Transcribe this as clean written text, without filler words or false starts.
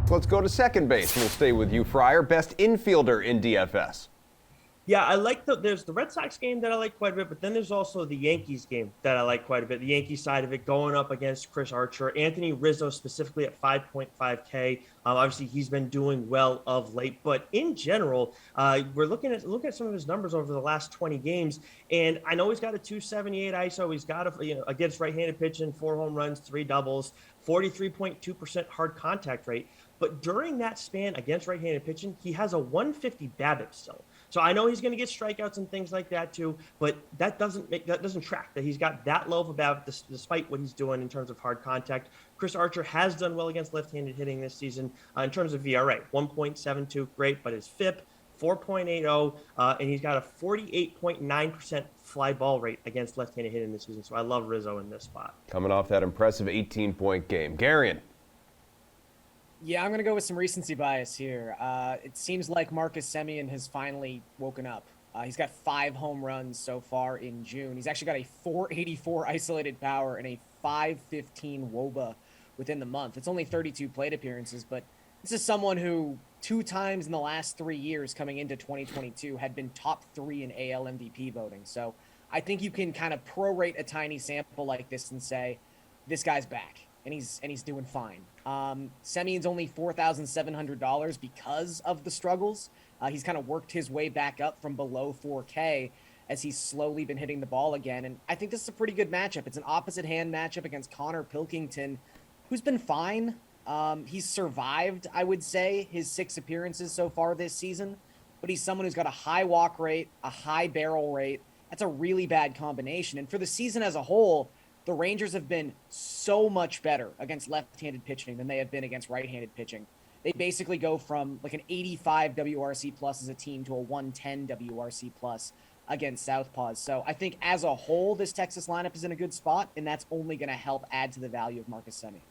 Let's go to second base. We'll stay with you, Friar. Best infielder in DFS. Yeah, I like there's the Red Sox game that I like quite a bit, but then there's also the Yankees game that I like quite a bit. The Yankees side of it going up against Chris Archer, Anthony Rizzo specifically at 5.5K. Obviously, he's been doing well of late, but in general, we're looking at some of his numbers over the last 20 games, and I know he's got a 278 ISO. He's got against right-handed pitching, 4 home runs, 3 doubles, 43.2% hard contact rate. But during that span against right-handed pitching, he has a 150 BABIP still. So I know he's going to get strikeouts and things like that too, but that doesn't track that he's got that low of a BABIP despite what he's doing in terms of hard contact. Chris Archer has done well against left-handed hitting this season in terms of VRA, 1.72, great, but his FIP 4.80, and he's got a 48.9% fly ball rate against left-handed hitting this season. So I love Rizzo in this spot. Coming off that impressive 18-point game. Garion. Yeah, I'm going to go with some recency bias here. It seems like Marcus Semien has finally woken up. He's got 5 home runs so far in June. He's actually got a 484 isolated power and a 515 WOBA within the month. It's only 32 plate appearances, but this is someone who 2 times in the last 3 years coming into 2022 had been top 3 in AL MVP voting. So I think you can kind of prorate a tiny sample like this and say, this guy's back. And he's doing fine. Semien's only $4,700 because of the struggles. He's kind of worked his way back up from below 4K as he's slowly been hitting the ball again. And I think this is a pretty good matchup. It's an opposite hand matchup against Connor Pilkington, who's been fine. He's survived, I would say, his 6 appearances so far this season. But he's someone who's got a high walk rate, a high barrel rate. That's a really bad combination. And for the season as a whole, the Rangers have been so much better against left-handed pitching than they have been against right-handed pitching. They basically go from like an 85 WRC plus as a team to a 110 WRC plus against Southpaws. So I think as a whole, this Texas lineup is in a good spot, and that's only going to help add to the value of Marcus Semien.